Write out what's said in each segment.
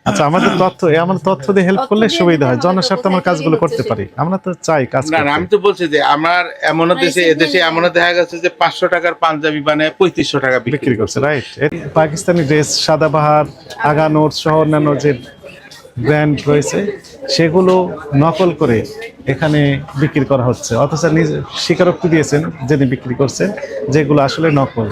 আচ্ছা, আমাদের তথ্য দিয়ে হেল্প করলে সুবিধা হয়, জনস্বার্থে আমরা কাজগুলো করতে পারি। আমরা তো চাই কাজ না করতে। আমি তো বলছি যে আমার এমন দেশে এদেশে এমন দেখা গেছে যে 500 টাকার পাঞ্জাবি বানায় 3500 টাকা বিক্রি করছে, রাইট। পাকিস্তানি ড্রেস, সাদাবাহার, আগা নোটস সহ অন্যান্য যে ব্র্যান্ড রয়েছে সেগুলো নকল করে এখানে বিক্রি করা হচ্ছে, অথচ নিজে স্বীকারোক্তি দিয়েছেন যিনি বিক্রি করছেন যেগুলো আসলে নকল।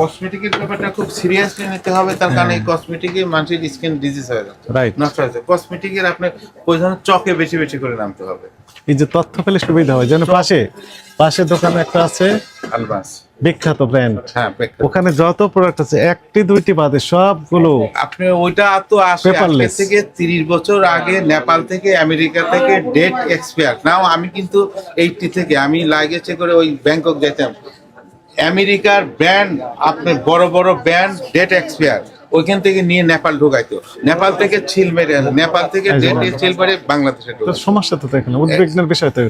কসমেটিকের ব্যাপারটা খুব সিরিয়াসলি নিতে হবে, তার কারণে এই কসমেটিকে মানুষের স্কিন ডিজিজ হয়ে যাচ্ছে, রাইট। নষ্ট হয়েছে। কসমেটিকের আপনি প্রয়োজন চকে বেশি বেশি করে নামতে হবে। এই যে তথ্য পেলে সুবিধা হয়, যেন পাশে দোকান একটা আছে আলবাস, বিখ্যাত ব্র্যান্ড, হ্যাঁ ওখানে যত প্রোডাক্ট আছে একটি দুইটি বাদে সবগুলো আপনি ওইটা তো আসে আজকে থেকে 30 বছর আগে নেপাল থেকে আমেরিকা থেকে ডেট এক্সপায়ার। নাও আমি কিন্তু 80 থেকে আমি লাগেছে করে ওই ব্যাংকক যেতাম, আমেরিকার ব্র্যান্ড আপনার বড় বড় ব্র্যান্ড ডেট এক্সপায়ার ওইখান থেকে নিয়ে নেপাল ঢুকাইতো, নেপাল থেকে ছিল মেরে, নেপাল থেকে ডেট ছিল মেরে বাংলাদেশে ঢুকাইতো। সমস্যা তো এখানে উদ্বিগ্নের বিষয় তো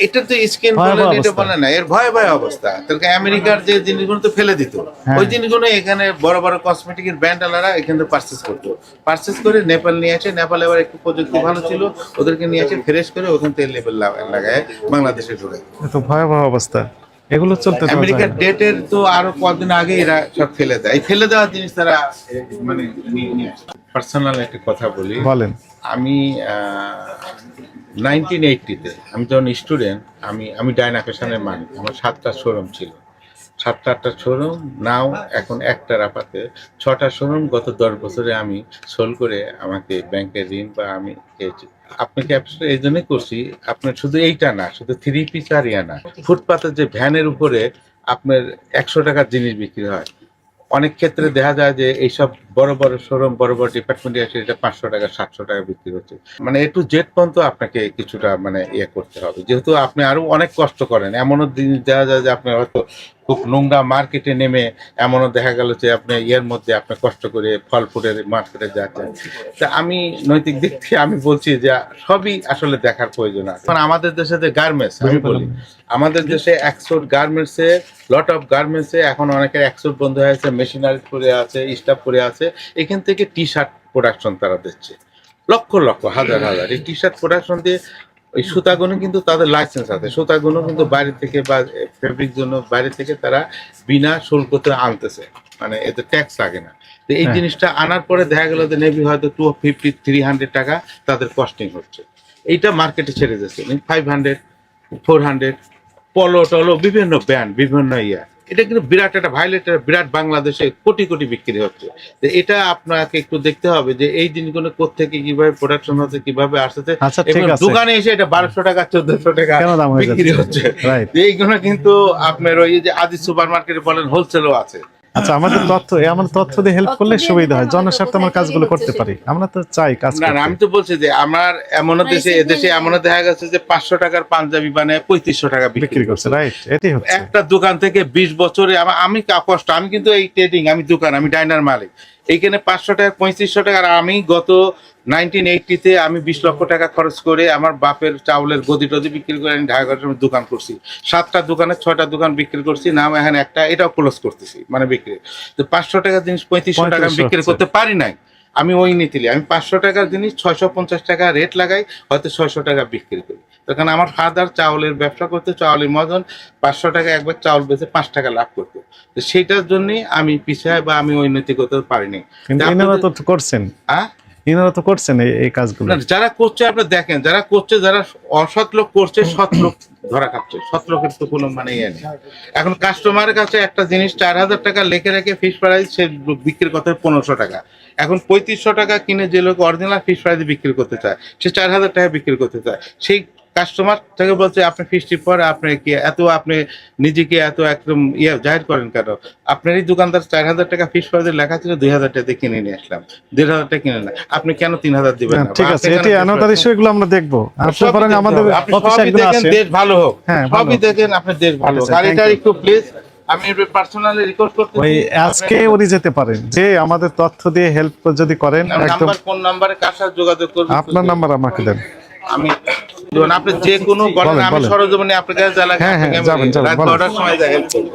এটা তো স্কিন বলে এটা বলে না, এর ভয় ভয় অবস্থা। তার আমেরিকার যে জিনিসগুলো তো ফেলে দিত, ওই জিনিসগুলো এখানে বড় বড় কসমেটিকের ব্র্যান্ড আলারা এখান থেকে পারচেস করে নেপাল নিয়ে আসে। নেপাল এবার একটু প্রযুক্তি ভালো ছিল, ওদেরকে নিয়ে আসে ফ্রেশ করে ওখান থেকে লেবেল লাগায় বাংলাদেশে ঢুকায়। তো ভয়াবহ অবস্থা, এগুলো চলতে দেওয়া যায় না। আমেরিকার ডেটের তো আরো কদিন আগে এরা সব ফেলে দেয়, এই ফেলে দেওয়া জিনিস তারা মানে নিয়ে আসে। পার্সোনাল একটা কথা বলি, বলেন। আমি 1980-তে আমি যখন স্টুডেন্ট, আমি ডায়না ফ্যাশনের মালিক। আমার 7টা শোরুম ছিল, 7-8টা শোরুম, নাও এখন একটার আপাতে 6টা শোরুম। গত 10 বছরে আমি সোল করে আমাকে ব্যাংকের ঋণ বা আমি পেয়েছি। আপনাকে এই জন্যই করছি, আপনার শুধু এইটা না, শুধু 3 পিস আর ইয়া না, ফুটপাতের যে ভ্যানের উপরে আপনার 100 টাকার জিনিস বিক্রি হয়, অনেক ক্ষেত্রে দেখা যায় যে এইসব বড় বড় শোরুম বড় বড় ডিপার্টমেন্টে আসে এটা 500 টাকা 700 টাকা বিক্রি হচ্ছে। মানে একটু জেড পর্যন্ত আপনাকে কিছুটা মানে ইয়ে করতে হবে, যেহেতু আপনি আরো অনেক কষ্ট করেন। এমনও জিনিস দেখা যায় যে আপনি হয়তো খুব নোংরা মার্কেটে নেমে এমনও দেখা গেল যে আপনি ইয়ের মধ্যে আপনি কষ্ট করে ফল ফুলের মার্কেটে যাচ্ছেন। তা আমি নৈতিক দিক থেকে আমি বলছি যে সবই আসলে দেখার প্রয়োজন আছে। কারণ আমাদের দেশে যে গার্মেন্টস, আমি বলি আমাদের দেশে এক্সপোর্ট গার্মেন্টসে লট অফ গার্মেন্টসে এখন অনেকের এক্সপোর্ট বন্ধ হয়েছে, মেশিনারি করে আছে, স্টাফ করে আছে, এখান থেকে টি শার্ট প্রোডাকশন তারা দিচ্ছে লক্ষ লক্ষ হাজার হাজার। এই টি শার্ট প্রোডাকশন দিয়ে ওই সুতাগুলো কিন্তু তাদের লাইসেন্স আছে, সুতাগুলো কিন্তু বাইরে থেকে বা ফেব্রিক জন্য বাইরে থেকে তারা বিনা শুল্কতে আনতেছে, মানে এতে ট্যাক্স লাগে না। তো এই জিনিসটা আনার পরে দেখা গেল যে নেভি হয়তো 250-300 টাকা তাদের কস্টিং হচ্ছে, এইটা মার্কেটে ছেড়ে যাচ্ছে 500-400, পলো টলো বিভিন্ন ব্র্যান্ড বিভিন্ন ইয়া। এটা কিন্তু বিরাট একটা ভাইলেট, বিরাট বাংলাদেশে কোটি কোটি বিক্রি হচ্ছে। তো এটা আপনাকে একটু দেখতে হবে যে এই জিনিসগুলো কোত্থেকে কিভাবে প্রোডাকশন হচ্ছে, কিভাবে আসছে। দোকানে এসে এটা 1200 টাকা 1400 টাকা বিক্রি হচ্ছে। এইগুলো কিন্তু আপনার ওই যে আজিজ সুপার মার্কেটে বলেন হোলসেলও আছে। আচ্ছা, আমাদের তথ্য দিয়ে হেল্প করলে সুবিধা হয়, জনস্বার্থে আমরা কাজগুলো করতে পারি। আমরা তো চাই কাজ করতে। না আমি তো বলছি যে আমার এমন দেশে এদেশে এমন দেখা গেছে যে 500 টাকার পাঞ্জাবি বানায় 3500 টাকা বিক্রি করছে, রাইট। এটাই হচ্ছে একটা দোকান থেকে 20 বছরে। আমি কষ্ট, আমি কিন্তু এই ট্রেডিং, আমি দোকান, আমি ডাইনার মালিক। এইখানে 500 টাকা 3500 টাকা। আর আমি গত 1980-তে আমি 20 লক্ষ টাকা খরচ করে আমার বাপের চাউলের গদি টদি বিক্রি করে আমি ঢাকা দোকান করছি। 7টা দোকানে 6টা দোকান বিক্রি করছি, নাম এখানে একটা, এটাও ক্লোজ করতেছি মানে বিক্রি। তো 500 টাকার জিনিস 3500 টাকা আমি বিক্রি করতে পারি নাই। আমি ওই নীতিলি আমি 500 টাকার জিনিস 650 টাকা রেট লাগাই, হয়তো 600 টাকা বিক্রি করি। তখন আমার ফাদার চাউলের ব্যবসা করতে, চাউলের মজন 500 টাকা একবার চাউল বেচে 5 টাকা লাভ করতো। তো সেইটার জন্যই আমি পিছায় বা আমি ওই নীতি করতে পারিনি। ইনারা তো করছেন, ইনারা তো করছেন এই কাজগুলো। যারা করছে আপনি দেখেন, যারা করছে, যারা অসৎ লোক করছে, সৎ লোক ধরা খাচ্ছে। সৎ লোকের তো কোনো মানে ইয়ে নেই। এখন কাস্টমারের কাছে একটা জিনিস 4000 টাকা লেখে রেখে ফিস প্রাইস সে বিক্রি করতে 1500 টাকা। এখন 3500 টাকা কিনে যে লোক অরিজিনাল ফিস প্রাইসে বিক্রি করতে চায়, সে 4000 টাকা বিক্রি করতে চায়। সেই কাস্টমার থেকে বলছে আপনি ফিসটি পরে আপনি কি এত, আপনি নিজেকে এত একদম ইয়ে জাহির করেন কেন? আপনার এই দোকানদার 4000 টাকা ফিস প্রাইসে লেখা ছিল, 2000 টাকা দিয়ে কিনে নিয়ে আসলাম, 1500 টাকা কিনে না, আপনি কেন 3000 দিবেন না? ঠিক আছে, এটি অ্যানাদার ইস্যু, এগুলো আমরা দেখবো। আপনি আমাদের অফিসে একদিন আসেন, দেশ ভালো হোক, সবই দেখেন আপনার দেশ ভালো হোক। আর এটা একটু প্লিজ আমি পার্সোনালি রিকোয়েস্ট করতেছি, ওই আজকে উনি যেতে পারেন যে আমাদের তথ্য দিয়ে হেল্প যদি করেন। একদম কোন নম্বরে কার সাথে যোগাযোগ করবেন? আপনার নাম্বার আমাকে দেন। আমি আপনি যে কোনো বলেন, আমি সরজমিনে আপনার কাছে যাবেন, রাত 12টার সময় হেল্প করব।